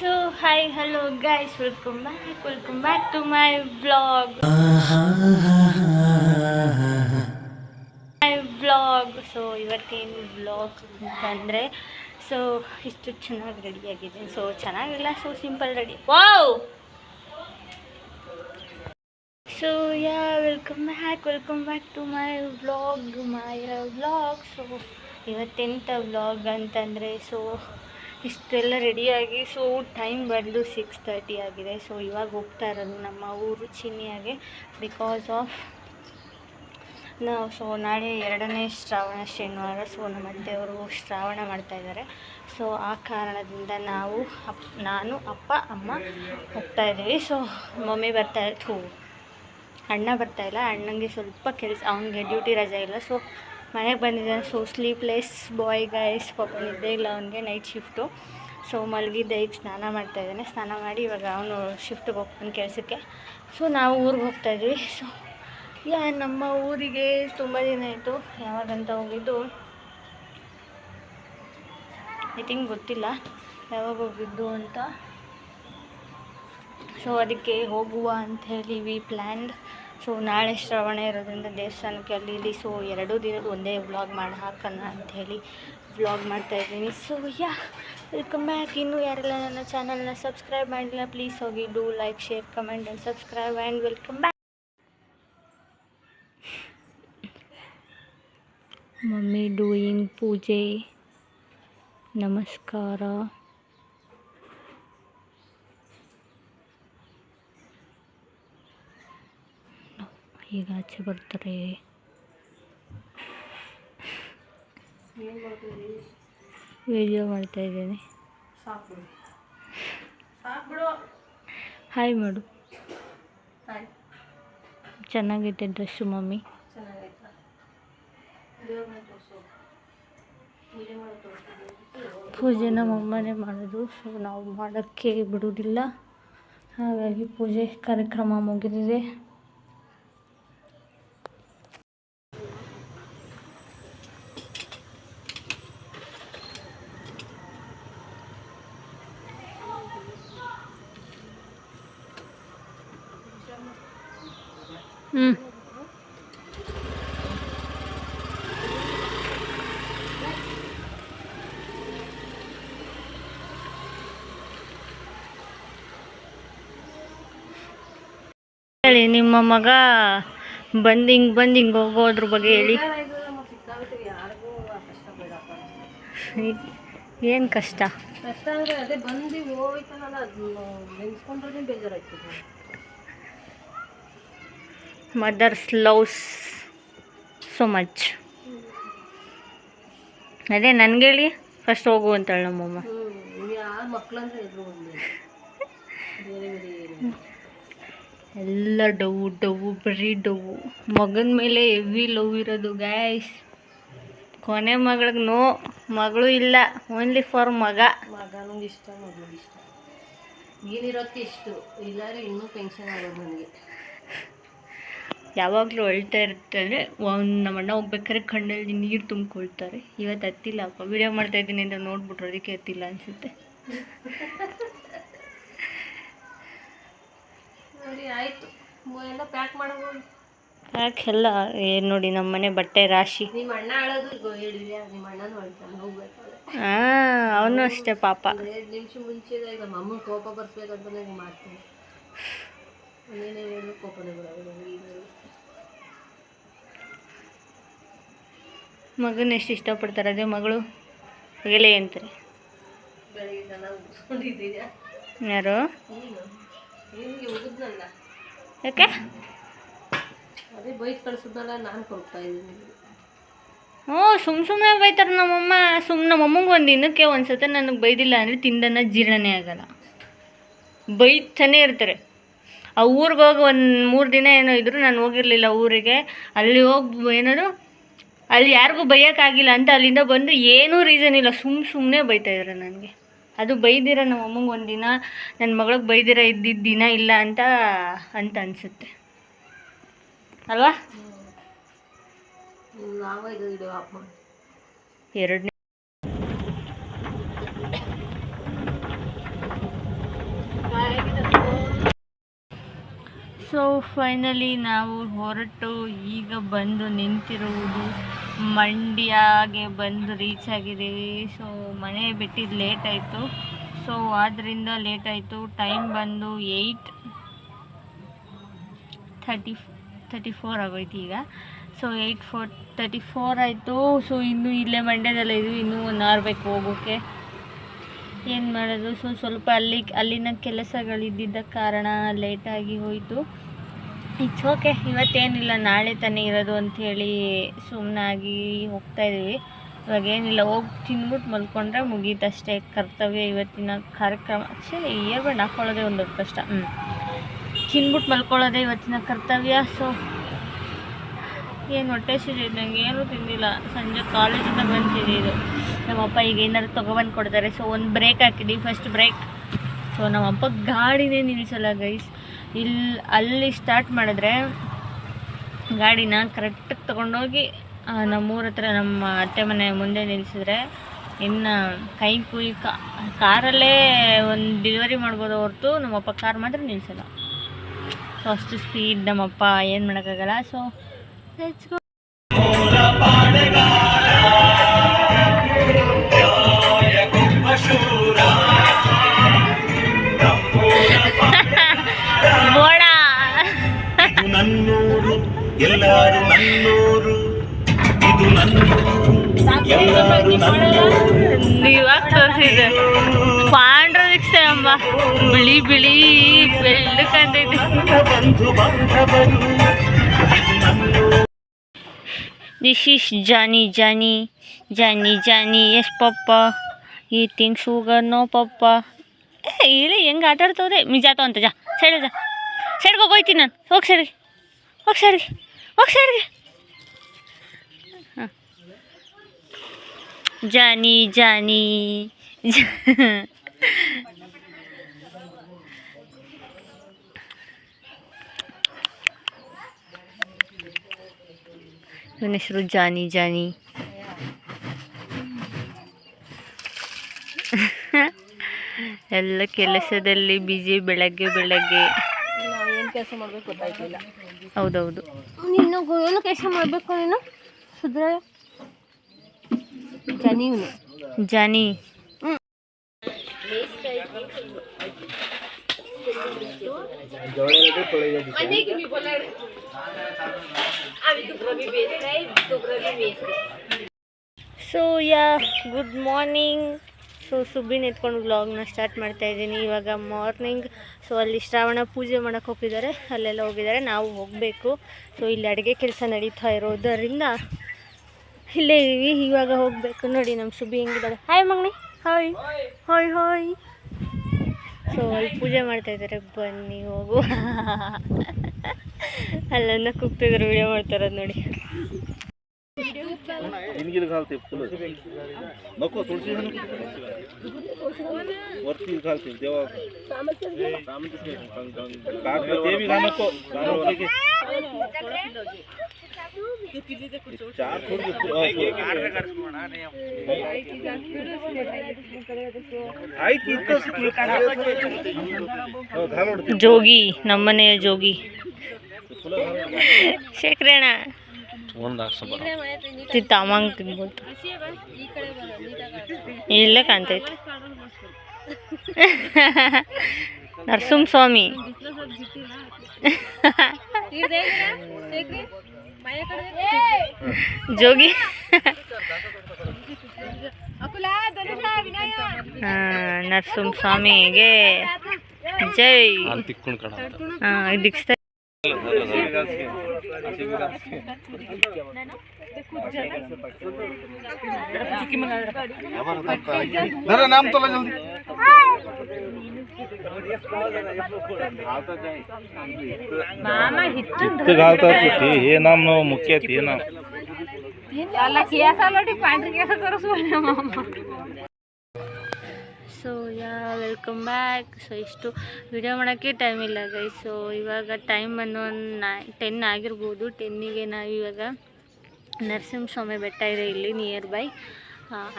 So hi, hello guys, welcome back to my vlog. So ಇವತ್ತೇನು vlog ಅಂತಂದರೆ so ಇಷ್ಟು ಚೆನ್ನಾಗಿ ರೆಡಿಯಾಗಿದೆ. ಸೊ ಚೆನ್ನಾಗಿಲ್ಲ, so simple ready. Wow! So welcome back to my vlog. So ಇವತ್ತೆಂಥ vlog ಅಂತಂದರೆ so ಇಷ್ಟೆಲ್ಲ ರೆಡಿಯಾಗಿ ಸೊ ಟೈಮ್ ಬಂದು 6:30 ಆಗಿದೆ. ಸೊ ಇವಾಗ ಹೋಗ್ತಾ ಇರೋದು ನಮ್ಮ ಊರು ಚಿನ್ನಿಯಾಗೆ ಬಿಕಾಸ್ ಆಫ್ ನಾವು ಸೊ ನಾಳೆ 2ನೇ ಶ್ರಾವಣ ಶನಿವಾರ. ಸೊ ನಮ್ಮ ಅತ್ತೆಯವರು ಶ್ರಾವಣ ಮಾಡ್ತಾಯಿದ್ದಾರೆ. ಸೊ ಆ ಕಾರಣದಿಂದ ನಾನು ಅಪ್ಪ ಅಮ್ಮ ಹೋಗ್ತಾಯಿದ್ದೀವಿ. ಸೊ ಮಮ್ಮಿ ಅಣ್ಣ ಬರ್ತಾಯಿಲ್ಲ. ಅಣ್ಣಂಗೆ ಸ್ವಲ್ಪ ಕೆಲಸ, ಅವನಿಗೆ ಡ್ಯೂಟಿ ರಜೆ ಇಲ್ಲ. ಸೊ ಮನೆಗೆ ಬಂದಿದ್ದಾನೆ. ಸೊ ಸ್ಲೀಪ್ಲೆಸ್ ಬಾಯ್ ಗೈಸ್, ಪಾಪ ನಿದ್ದೆ ಇಲ್ಲ ಅವನಿಗೆ, ನೈಟ್ ಶಿಫ್ಟು. ಸೊ ಮಲಗಿದ್ದೆ, ಈಗ ಸ್ನಾನ ಮಾಡ್ತಾಯಿದ್ದಾನೆ. ಸ್ನಾನ ಮಾಡಿ ಇವಾಗ ಅವನು ಶಿಫ್ಟಿಗೆ ಹೋಗ್ತಾನೆ ಕೆಲಸಕ್ಕೆ. ಸೊ ನಾವು ಊರಿಗೆ ಹೋಗ್ತಾಯಿದ್ವಿ. ಸೊ ನಮ್ಮ ಊರಿಗೆ ತುಂಬ ದಿನ ಆಯಿತು. ಯಾವಾಗಂತ ಹೋಗಿದ್ದು ಐ ಥಿಂಕ್ ಗೊತ್ತಿಲ್ಲ ಯಾವಾಗ ಹೋಗಿದ್ದು ಅಂತ. ಸೊ ಅದಕ್ಕೆ ಹೋಗುವ ಅಂಥೇಳಿ ವಿ ಪ್ಲ್ಯಾನ್ಡ್. ಸೊ ನಾಳೆ ಶ್ರವಣ ಇರೋದ್ರಿಂದ ದೇವಸ್ಥಾನಕ್ಕೆ ಅಲ್ಲಿ ಇಲ್ಲಿ ಸೊ 2 ದಿನದ ಒಂದೇ ವ್ಲಾಗ್ ಮಾಡಿ ಹಾಕೋಣ ಅಂಥೇಳಿ ವ್ಲಾಗ್ ಮಾಡ್ತಾಯಿದ್ದೀನಿ. So welcome back. ಇನ್ನೂ ಯಾರೆಲ್ಲ ನನ್ನ ಚಾನಲ್ನ ಸಬ್ಸ್ಕ್ರೈಬ್ ಮಾಡಿಲ್ಲ ಪ್ಲೀಸ್ ಹೋಗಿ do like, share, comment and subscribe and welcome back. Mummy doing ಪೂಜೆ, ನಮಸ್ಕಾರ. ಈಗ ಆಚೆ ಬರ್ತಾರೆ. ವಿಡಿಯೋ ಮಾಡ್ತಾಯಿದ್ದೀನಿ. ಹಾಯ್ ಮಾಡು. ಚೆನ್ನಾಗೈತೆ ಡ್ರೆಸ್ಸು ಮಮ್ಮಿ. ಪೂಜೆ ನಮ್ಮಮ್ಮನೇ ಮಾಡೋದು. ಸೊ ನಾವು ಮಾಡೋಕ್ಕೆ ಬಿಡೋದಿಲ್ಲ. ಹಾಗಾಗಿ ಪೂಜೆ ಕಾರ್ಯಕ್ರಮ ಮುಗಿದಿದೆ. ಹೇಳಿ ನಿಮ್ಮ ಮಗ ಬಂದು ಹಿಂಗೆ ಹೋಗೋದ್ರ ಬಗ್ಗೆ ಹೇಳಿ. ಏನು ಕಷ್ಟ? Mothers loves so much. ಅದೇ ನನಗೆ ಹೇಳಿ ಫಸ್ಟ್ ಹೋಗು ಅಂತಾಳೆ ನಮ್ಮಮ್ಮ. ಎಲ್ಲ ಡವು ಬರೀ ಡವು. ಮಗನ ಮೇಲೆ ಹೆವಿ ಲವ್ ಇರೋದು ಗೈಸ್. ಕೊನೆ ಮಗಳಿಗೆ ಮಗಳು ಇಲ್ಲ, ಓನ್ಲಿ ಫಾರ್ ಮಗನೂ ಇಷ್ಟ, ಮಗಳು ಇಷ್ಟ. ಏನಿರೋಕ್ಕೆ ಇಷ್ಟು ಇಲ್ಲಾರೆ ಇನ್ನೂ ಟೆನ್ಷನ್ ಆಗೋದು ನನಗೆ. ಯಾವಾಗಲೂ ಅಳ್ತಾ ಇರ್ತಾರೆ. ನಮ್ಮ ಅಣ್ಣ ಹೋಗ್ಬೇಕಾದ್ರೆ ಕಣ್ಣಲ್ಲಿ ನೀರು ತುಂಬಿಕೊಳ್ತಾರೆ. ಇವತ್ತು ಹತ್ತಿಲ್ಲಪ್ಪ, ವಿಡಿಯೋ ಮಾಡ್ತಾಯಿದ್ದೀನಿ ಅಂತ ನೋಡ್ಬಿಟ್ರು, ಅದಕ್ಕೆ ಹತ್ತಿಲ್ಲ ಅನಿಸುತ್ತೆ. ಸರಿ ಆಯಿತು, ಎಲ್ಲ ಪ್ಯಾಕ್ ಮಾಡೋದು. ಯಾಕೆಲ್ಲ ಏನು ನೋಡಿ ನಮ್ಮ ಮನೆ ಬಟ್ಟೆ ರಾಶಿ. ನಿಮ್ಮ ಅಣ್ಣ ಅಳೋದು ಹೇಳಿದ್ಯಾ? ನಿಮ್ಮ ಅಣ್ಣನೂ ಅಳ್ತಾನೆ, ಹೋಗ್ಬೇಕು. ಅವನು ಅಷ್ಟೇ ಪಾಪ. 2 ನಿಮಿಷ ಮುಂಚೆ ನಮ್ಮ ಅಮ್ಮನ ಕೋಪ ಬರ್ಸ್ಬೇಕಂತ ನಂಗೆ ಮಾಡ್ತೀನಿ. ಏನೇ ಹೇಳೋದು ಕೋಪನೇ ಬರೋದು. ಮಗನ ಎಷ್ಟು ಇಷ್ಟಪಡ್ತಾರೆ. ಅದೇ ಮಗಳು ಎಲೆ ಅಂತಾರೆ. ಬೆಳಗ್ಗೆ ಚೆನ್ನಾಗಿ ಉಗಿಸ್ಕೊಂಡಿದ್ದೀಯಾ? ಯಾರು? ನಿಮಗೆ ಉಗಿದ್ನಲ್ಲ. ಯಾಕೆ? ಅದೇ ಬೈಕ್ ಕಳಿಸಿದ್ನಲ್ಲ, ನಾನು ಕೊಡ್ತಾ ಇದ್ದೀನಿ. ಸುಮ್ಮನೆ ಬೈತಾರೆ ನಮ್ಮಮ್ಮ. ನಮ್ಮಮ್ಮಂಗೆ ಒಂದು ದಿನಕ್ಕೆ ಒಂದ್ಸತ ನನಗೆ ಬೈದಿಲ್ಲ ಅಂದರೆ ತಿಂದನ್ನ ಜೀರ್ಣನೇ ಆಗಲ್ಲ. ಬೈತಾನೆ ಇರ್ತಾರೆ. ಆ ಊರಿಗೆ ಹೋಗಿ ಒಂದು 3 ದಿನ ಏನೋ ಇದ್ರು, ನಾನು ಹೋಗಿರಲಿಲ್ಲ ಊರಿಗೆ. ಅಲ್ಲಿ ಹೋಗಿ ಏನದು ಅಲ್ಲಿ ಯಾರಿಗೂ ಬೈಯೋಕ್ಕಾಗಿಲ್ಲ ಅಂತ ಅಲ್ಲಿಂದ ಬಂದು ಏನೂ ರೀಸನ್ ಇಲ್ಲ, ಸುಮ್ಮನೆ ಬೈತಾಯಿದ್ರು ನನಗೆ. ಅದು ಬೈದಿರ ನಮ್ಮ ಅಮ್ಮಂಗೆ ಒಂದಿನ, ನನ್ನ ಮಗಳಿಗೆ ಬೈದಿರ ಇದ್ದಿದ್ದ ದಿನ ಇಲ್ಲ ಅಂತ ಅನಿಸುತ್ತೆ ಅಲ್ವಾ? 2 ಸೊ ಫೈನಲಿ ನಾವು ಹೊರಟು ಈಗ ಬಂದು ನಿಂತಿರುವುದು ಮಂಡ್ಯಗೆ ಬಂದು ರೀಚ್ ಆಗಿದ್ದೀವಿ. ಸೊ ಮನೆ ಬಿಟ್ಟಿದ್ದು ಲೇಟ್ ಆಯಿತು, ಸೊ ಆದ್ದರಿಂದ ಲೇಟ್ ಆಯಿತು. ಟೈಮ್ ಬಂದು 8:34 ಆಗೋಯ್ತು ಈಗ. ಸೊ 8:34 ಆಯಿತು. ಸೊ ಇನ್ನೂ ಇಲ್ಲೇ ಮಂಡ್ಯದಲ್ಲೇ ಇದ್ವಿ, ಇನ್ನೂ 1 hour ಬೇಕು ಹೋಗೋಕ್ಕೆ. ಏನು ಮಾಡೋದು, ಸೊ ಸ್ವಲ್ಪ ಅಲ್ಲಿನ ಕೆಲಸಗಳಿದ್ದಿದ್ದ ಕಾರಣ ಲೇಟಾಗಿ ಹೋಯಿತು. ಇಟ್ಸ್ ಓಕೆ, ಇವತ್ತೇನಿಲ್ಲ, ನಾಳೆ ತಾನೇ ಇರೋದು ಅಂಥೇಳಿ ಸುಮ್ಮನಾಗಿ ಹೋಗ್ತಾಯಿದ್ದೀವಿ. ಇವಾಗೇನಿಲ್ಲ, ಹೋಗಿ ತಿಂದ್ಬಿಟ್ಟು ಮಲ್ಕೊಂಡ್ರೆ ಮುಗೀತಷ್ಟೇ ಕರ್ತವ್ಯ ಇವತ್ತಿನ ಕಾರ್ಯಕ್ರಮ. ಆ್ಯಕ್ಚುಲಿ ಇಯರ್ಬಡ್ ಹಾಕ್ಕೊಳ್ಳೋದೇ ಒಂದು ದೊಡ್ಡ ಕಷ್ಟ. ತಿಂದ್ಬಿಟ್ಟು ಮಲ್ಕೊಳ್ಳೋದೇ ಇವತ್ತಿನ ಕರ್ತವ್ಯ. ಸೊ ಏನು ಹೊಟ್ಟೆ ಸಿರಿ, ನನಗೆ ಏನೂ ತಿಂದಿಲ್ಲ. ಸಂಜೆ ಕಾಲೇಜಿಂದ ಬಂತಿದ್ದು ನಮ್ಮಪ್ಪ ಈಗ ಏನಾದ್ರು ತೊಗೊಬಂದು ಕೊಡ್ತಾರೆ. ಸೊ ಒಂದು ಬ್ರೇಕ್ ಹಾಕಿದ್ದೀವಿ, ಫಸ್ಟ್ ಬ್ರೇಕ್. ಸೊ ನಮ್ಮಪ್ಪ ಗಾಡಿನೇ ನಿಲ್ಲಿಸಲ್ಲ ಗೈಸ್. ಅಲ್ಲಿ ಸ್ಟಾರ್ಟ್ ಮಾಡಿದ್ರೆ ಗಾಡಿನ ಕರೆಕ್ಟಾಗಿ ತೊಗೊಂಡೋಗಿ ನಮ್ಮೂರ ಹತ್ರ ನಮ್ಮ ಅತ್ತೆ ಮನೆ ಮುಂದೆ ನಿಲ್ಲಿಸಿದ್ರೆ ಇನ್ನು ಕೈ ಕುಯ್ ಕಾರಲ್ಲೇ ಒಂದು ಡೆಲಿವರಿ ಮಾಡ್ಬೋದು ಹೊರತು ನಮ್ಮಪ್ಪ ಕಾರ್ ಮಾತ್ರ ನಿಲ್ಲಿಸಲ್ಲ. ಸೊ ಅಷ್ಟು ಸ್ಪೀಡ್ ನಮ್ಮಪ್ಪ, ಏನು ಮಾಡೋಕ್ಕಾಗಲ್ಲ. So let's go. ನನ್ನೂರು ಎಲ್ಲರೂ ನನ್ನೂರು, ಇದು ನನ್ನೂರು ಎಲ್ಲರೂ ನನ್ನೂರು. ಇವಾಗ ತೋರಿಸಿದೆ ಪಾಂಡ್ರ ರಿಕ್ಷೆ ಅಮ್ಮ, ಬಿಳಿ ಬಿಳಿ ಬೆಳ್ಳಕ್ಕಂತೈತಿ. This is Johnny Johnny Johnny Johnny. Yes papa eating sugar no papa. ಇಲ್ಲಿ ಹೆಂಗೆ ಆಟ ಆಡ್ತವ್ರೆ. ಮಿಜಾತೋ ಅಂತ ಜಾ ಸೈಡ್ ಸೈಡ್ಗೆ ಹೋಗ್ತೀನಿ ನಾನು. ಹೋಗಿ ಸೈಡ್ಗೆ ಹಾಂ. ಜಾನಿ ಜಾನಿ ಇವನ ಹೆಸರು ಜಾನಿ ಜಾನಿ. ಎಲ್ಲ ಕೆಲಸದಲ್ಲಿ ಬಿಜಿ ಬೆಳಗ್ಗೆ ಏನು ಕೆಲಸ ಮಾಡಬೇಕು ಗೊತ್ತಾಯ್ತಿಲ್ಲ. ಹೌದೌದು, ನೀನು ಏನು ಕೆಲಸ ಮಾಡಬೇಕು, ನೀನು ಸುದ್ರ Johnny. Johnny so yeah good morning. So ಸುಬ್ಬಿನ ಎತ್ಕೊಂಡು ವ್ಲಾಗ್ನ ಸ್ಟಾರ್ಟ್ ಮಾಡ್ತಾಯಿದ್ದೀನಿ ಇವಾಗ ಮಾರ್ನಿಂಗ್. ಸೊ ಅಲ್ಲಿ ಶ್ರಾವಣ ಪೂಜೆ ಮಾಡೋಕ್ಕೆ ಹೋಗಿದ್ದಾರೆ, ಅಲ್ಲೆಲ್ಲ ಹೋಗಿದ್ದಾರೆ, ನಾವು ಹೋಗಬೇಕು. ಸೊ ಇಲ್ಲಿ ಅಡುಗೆ ಕೆಲಸ ನಡೀತಾ ಇರೋದರಿಂದ ಇಲ್ಲೇ ಇದ್ದೀವಿ, ಇವಾಗ ಹೋಗಬೇಕು. ನೋಡಿ ನಮ್ಮ ಸುಬ್ಬಿ ಹೆಂಗಿದ್ದಾಳೆ. ಹಾಯ್ ಮಗನಿ, ಹಾಯ್ ಹಾಯ್ ಹಾಯ್. ಸೊ ಅಲ್ಲಿ ಪೂಜೆ ಮಾಡ್ತಾಯಿದ್ದಾರೆ, ಬನ್ನಿ ಹೋಗು. ಅಲ್ಲನ್ನ ಕೂಗ್ತಿದ್ದಾರೆ, ವಿಡಿಯೋ ಮಾಡ್ತಾರದು ನೋಡಿ. ಜೋಗಿ, ನಮ್ಮನೆಯ ಜೋಗಿ ಶೇಖರಣ್ಣ ತಾಮಂಗ್ ತಿನ್ಬೋದು. ಇಲ್ಲೇ ಕಾಣ್ತೈತೆ ನರಸಿಂಹಸ್ವಾಮಿ. ಜೋಗಿ ನರಸಿಂಹಸ್ವಾಮಿಗೆ ಜೈ. ದೀಕ್ಷಿತ नाम तो जल्दी हे नाम मुख्य हे नाम ಸೊ ವೆಲ್ಕಮ್ ಬ್ಯಾಕ್. ಸೊ ಇಷ್ಟು ವಿಡಿಯೋ ಮಾಡೋಕ್ಕೆ ಟೈಮ್ ಇಲ್ಲ ಗೈಸ್. ಸೊ ಇವಾಗ ಟೈಮ್ ಬಂದು 10 ಆಗಿರ್ಬೋದು. 10ಗೆ ನಾವು ಇವಾಗ ನರಸಿಂಹಸ್ವಾಮಿ ಬೆಟ್ಟ ಇದೆ ಇಲ್ಲಿ ನಿಯರ್ ಬೈ,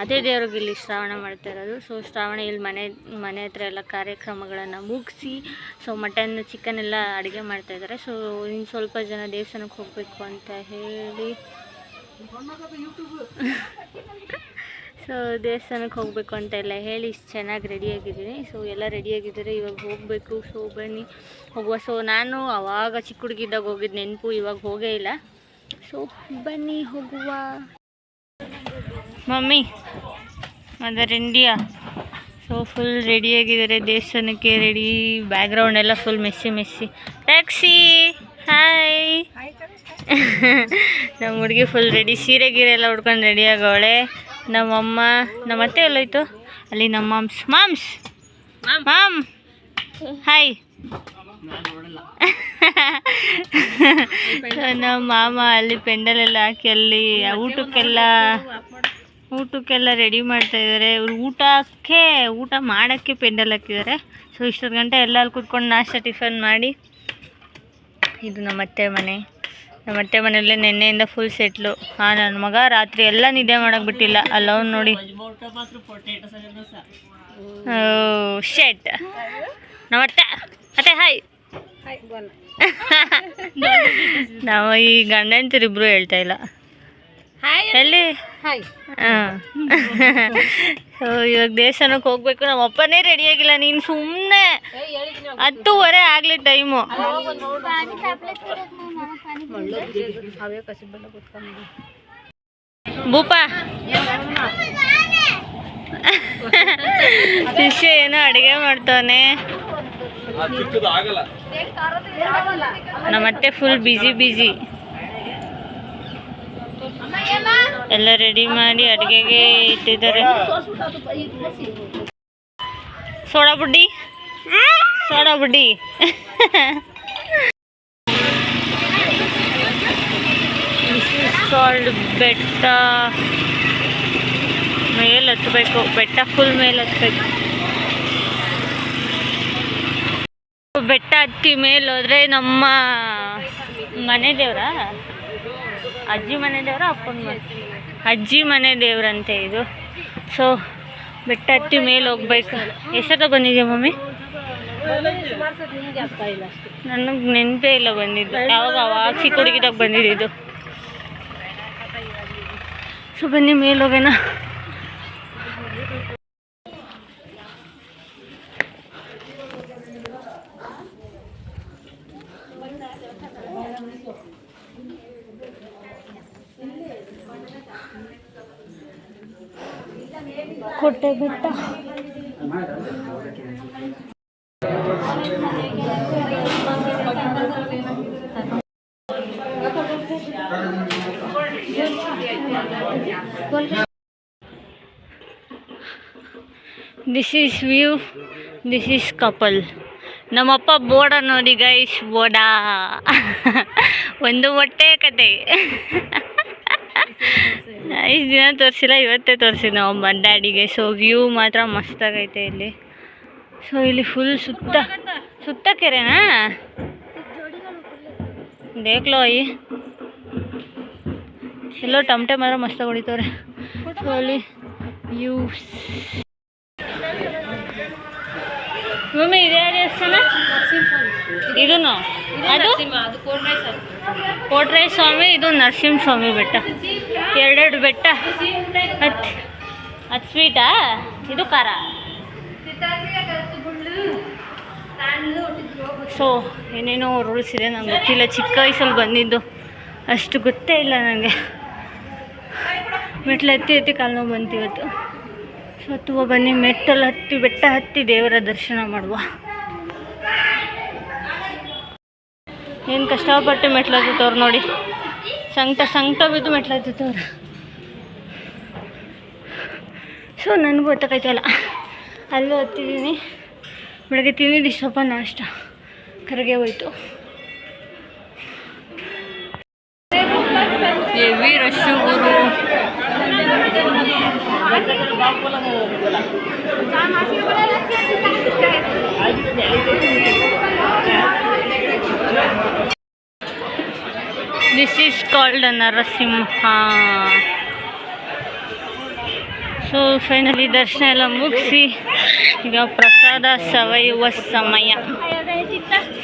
ಅದೇ ದೇವ್ರಿಗೆ ಇಲ್ಲಿ ಶ್ರಾವಣ ಮಾಡ್ತಾ ಇರೋದು. ಸೊ ಶ್ರಾವಣ ಇಲ್ಲಿ ಮನೆ ಹತ್ರ ಎಲ್ಲ ಕಾರ್ಯಕ್ರಮಗಳನ್ನು ಮುಗಿಸಿ ಸೊ ಮಟನ್ ಚಿಕನ್ ಎಲ್ಲ ಅಡುಗೆ ಮಾಡ್ತಾಯಿದ್ದಾರೆ. ಸೊ ಇನ್ನು ಸ್ವಲ್ಪ ಜನ ದೇವಸ್ಥಾನಕ್ಕೆ ಹೋಗಬೇಕು ಅಂತ ಹೇಳಿ ಸೊ ದೇವಸ್ಥಾನಕ್ಕೆ ಹೋಗಬೇಕು ಅಂತ ಎಲ್ಲ ಹೇಳಿ ಇಷ್ಟು ಚೆನ್ನಾಗಿ ರೆಡಿಯಾಗಿದ್ದೀನಿ. ಸೊ ಎಲ್ಲ ರೆಡಿಯಾಗಿದ್ದಾರೆ, ಇವಾಗ ಹೋಗಬೇಕು. ಸೊ ಬನ್ನಿ ಹೋಗುವ. ಸೊ ನಾನು ಆವಾಗ ಚಿಕ್ಕ ಹುಡುಗಿದ್ದಾಗ ಹೋಗಿದ್ದು ನೆನಪು, ಇವಾಗ ಹೋಗೇ ಇಲ್ಲ. ಸೊ ಬನ್ನಿ ಹೋಗುವ. Mummy mother India so full ರೆಡಿಯಾಗಿದ್ದಾರೆ ದೇವಸ್ಥಾನಕ್ಕೆ. ರೆಡಿ ಬ್ಯಾಕ್ಗ್ರೌಂಡ್ ಎಲ್ಲ ಫುಲ್ ಮೆಸ್ಸಿ ಟ್ಯಾಕ್ಸಿ. ಹಾಯ್ ನಮ್ಮ ಹುಡುಗಿ ಫುಲ್ ರೆಡಿ, ಸೀರೆ ಗೀರೆ ಎಲ್ಲ ಉಡ್ಕೊಂಡು ರೆಡಿ ಆಗವಳೆ. ನಮ್ಮಮ್ಮ ನಮ್ಮ ಅತ್ತೆ ಎಲ್ಲೋಯ್ತು, ಅಲ್ಲಿ ನಮ್ಮ ಮಾಮ್ಸ್ ಹಾಯ್. ನಮ್ಮ ಮಾಮ ಅಲ್ಲಿ ಪೆಂಡಲೆಲ್ಲ ಹಾಕಿ ಅಲ್ಲಿ ಊಟಕ್ಕೆಲ್ಲ ರೆಡಿ ಮಾಡ್ತಾಯಿದ್ದಾರೆ. ಇವ್ರು ಊಟ ಮಾಡೋಕ್ಕೆ ಪೆಂಡಲ್ ಹಾಕಿದ್ದಾರೆ. ಸೊ ಇಷ್ಟೊತ್ತು ಗಂಟೆ ಎಲ್ಲ ಅಲ್ಲಿ ಕೂತ್ಕೊಂಡು ನಾಷ್ಟ ಟಿಫನ್ ಮಾಡಿ. ಇದು ನಮ್ಮ ಅತ್ತೆ ಮನೆಯಲ್ಲೇ ನೆನ್ನೆಯಿಂದ ಫುಲ್ ಸೆಟ್ಲು. ನನ್ನ ಮಗ ರಾತ್ರಿ ಎಲ್ಲ ನಿದ್ದೆ ಮಾಡೋಕ್ಕೆ ಬಿಟ್ಟಿಲ್ಲ. ಅಲ್ಲವ್ನು ನೋಡಿ ಶೆಟ್. ನಮ್ಮ ಅತ್ತೆ ಹಾಯ್. ನಾವು ಈ ಗಂಡಂತಿರಿಬ್ರು ಹೇಳ್ತಾ ಇಲ್ಲ ಎಲ್ಲಿ. ಹಾಂ ಸೊ ಇವಾಗ ದೇವಸ್ಥಾನಕ್ಕೆ ಹೋಗ್ಬೇಕು. ನಮ್ಮ ಅಪ್ಪನೇ ರೆಡಿಯಾಗಿಲ್ಲ. ನೀನು ಸುಮ್ಮನೆ 10:30 ಆಗಲಿ ಟೈಮು. ಭೂಪ ಶಿಷ್ಯ ಏನೋ ಅಡುಗೆ ಮಾಡ್ತಾನೆ. ನಮ್ಮತ್ತೆ ಫುಲ್ ಬಿಸಿ ಎಲ್ಲ ರೆಡಿ ಮಾಡಿ ಅಡುಗೆಗೆ ಇಟ್ಟಿದ್ದಾರೆ. ಸೋಡಾ ಬುಡ್ಡಿ ಬೆಟ್ಟ ಮೇಲೆ ಹತ್ತಬೇಕು. ಬೆಟ್ಟ ಫುಲ್ ಮೇಲೆ ಹತ್ತಬೇಕು. ಬೆಟ್ಟ ಹತ್ತಿ ಮೇಲೆ ಹೋದ್ರೆ ನಮ್ಮ ಮನೆ ದೇವ್ರ, ಅಜ್ಜಿ ಮನೆ ದೇವ್ರ, ಅಪ್ಪನ ಮನೆ, ಅಜ್ಜಿ ಮನೆ ದೇವ್ರಂತೆ ಇದು. ಸೊ ಬೆಟ್ಟ ಹತ್ತಿ ಮೇಲೆ ಹೋಗ್ಬೇಕು. ಎಷ್ಟೊತ್ತ ಬಂದಿದ್ಯಾ ಮಮ್ಮಿ? ನನಗೆ ನೆನಪೇ ಇಲ್ಲ ಬಂದಿದ್ದು. ಅವಾಗ ಚಿಕ್ಕ ಹುಡುಗಿದಾಗ ಬಂದಿದ್ದು. ಸೊ ಬನ್ನಿ ಮೇಲೆ ಹೋಗೋಣ. ಕೋಟೆ ಬೆಟ್ಟ. This is view, this is couple. ನಮ್ಮಪ್ಪ ಬೋಡ ನೋಡಿ ಗೈಸ್, ಬೋಡ ಒಂದು ಹೊಟ್ಟೆ ಕತೆ. ಇಷ್ಟು ದಿನ ತೋರಿಸಿಲ್ಲ, ಇವತ್ತೇ ತೋರಿಸಿದ್ದು ನಮ್ಮ ಡ್ಯಾಡಿಗೆ. ಸೊ ವ್ಯೂ ಮಾತ್ರ ಮಸ್ತಾಗೈತೆ ಇಲ್ಲಿ. ಸೊ ಇಲ್ಲಿ ಫುಲ್ ಸುತ್ತ ಕೆರೆನಾ ದೇಖ್ಲೋ ಅಯ್ಯಿ. ಎಲ್ಲೋ ಟಮಟೆ ಮಾತ್ರ ಮಸ್ತಾಗಿ ಹೊಡಿತವ್ರೆ. ಸೊ ಅಲ್ಲಿ ವ್ಯೂಸ್. ಮಮ್ಮಿ ಇದ್ಯಾರು ದೇವಸ್ಥಾನ? ಇದನ್ನು ಅದು ಕೋಟ್ರಾಯ ಸ್ವಾಮಿ, ಇದು ನರಸಿಂಹ ಸ್ವಾಮಿ ಬೆಟ್ಟ. ಎರಡೆರಡು ಬೆಟ್ಟ. ಅದು ಸ್ವೀಟಾ, ಇದು ಖಾರ. ಸೊ ಏನೇನೋ ರೂಲ್ಸ್ ಇದೆ, ನಂಗೆ ಗೊತ್ತಿಲ್ಲ. ಚಿಕ್ಕ ವಯಸ್ಸಲ್ಲಿ ಬಂದಿದ್ದು, ಅಷ್ಟು ಗೊತ್ತೇ ಇಲ್ಲ ನನಗೆ. ಮೆಟ್ಲು ಹತ್ತಿ ಕಾಲು ನೋವು ಬಂತು ಇವತ್ತು. ಸೊ ಹತ್ತುವ ಬನ್ನಿ, ಮೆಟ್ಟಲು ಹತ್ತಿ ಬೆಟ್ಟ ಹತ್ತಿ ದೇವರ ದರ್ಶನ ಮಾಡುವ. ಏನು ಕಷ್ಟಪಟ್ಟು ಮೆಟ್ಲು ಹತ್ತವ್ರು ನೋಡಿ, ಸಂಕಟ ಬಿದ್ದು ಮೆಟ್ಲು ಹತ್ತವ್ರು. ಸೊ ನನಗೂ ಗೊತ್ತಾಗೈತಲ್ಲ, ಅಲ್ಲೂ ಹತ್ತಿದ್ದೀನಿ. ಬೆಳಗ್ಗೆ ತಿಂದಿದ್ದು ಸ್ವಲ್ಪ ನಾಷ್ಟ ಕರಗೆ ಹೋಯ್ತು. Heavy rush Guru. This is called Narasimha. So finally ದರ್ಶನ ಎಲ್ಲ ಮುಗಿಸಿ ಈಗ ಪ್ರಸಾದ ಸವಯುವ ಸಮಯ.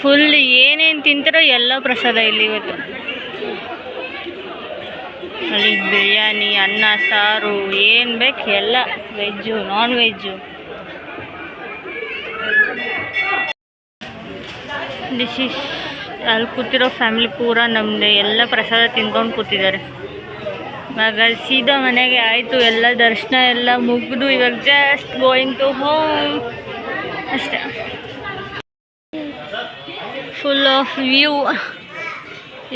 ಫುಲ್ ಏನೇನು ತಿಂತಾರೋ ಎಲ್ಲ ಪ್ರಸಾದ ಇಲ್ಲಿ ಇವತ್ತು. ಅಲ್ಲಿ ಬಿರಿಯಾನಿ, ಅನ್ನ, ಸಾರು, ಏನು ಬೇಕು ಎಲ್ಲ, veg, non veg. This is ಅಲ್ಲಿ ಕೂತಿರೋ ಫ್ಯಾಮಿಲಿ ಪೂರ ನಮ್ಮದೇ, ಎಲ್ಲ ಪ್ರಸಾದ ತಿನ್ಕೊಂಡು ಕೂತಿದ್ದಾರೆ. ಇವಾಗ ಸೀದಾ ಮನೆಗೆ ಆಯಿತು, ಎಲ್ಲ ದರ್ಶನ ಎಲ್ಲ ಮುಗಿದು ಇವಾಗ ಜಸ್ಟ್ ಗೋಯಿಂಗ್ ಟು ಹೋಮ್ ಅಷ್ಟೇ. ಫುಲ್ ಆಫ್ ವ್ಯೂ,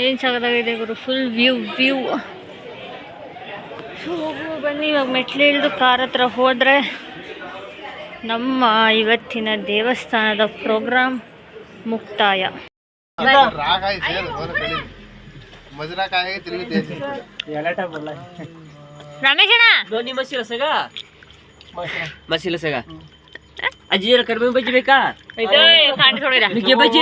ಏನು ಸಗದಾಗಿದೆ ಗುರು, ಫುಲ್ ವ್ಯೂ. ಸೊ ಬನ್ನಿ ಇವಾಗ ಮೆಟ್ಲು ಇಳಿದು ಕಾರ್ ಹತ್ರ ಹೋದರೆ ನಮ್ಮ ಇವತ್ತಿನ ದೇವಸ್ಥಾನದ ಪ್ರೋಗ್ರಾಮ್ ಮುಕ್ತಾಯ. ರಮೇಶ್ ಅಣ್ಣ दोन्ही म्हशीला सगळा म्हशीला सगळा आजी जरा कर्म बजी बेका ಇದು ಕಾಂಡಿ ಥोडी निके बजी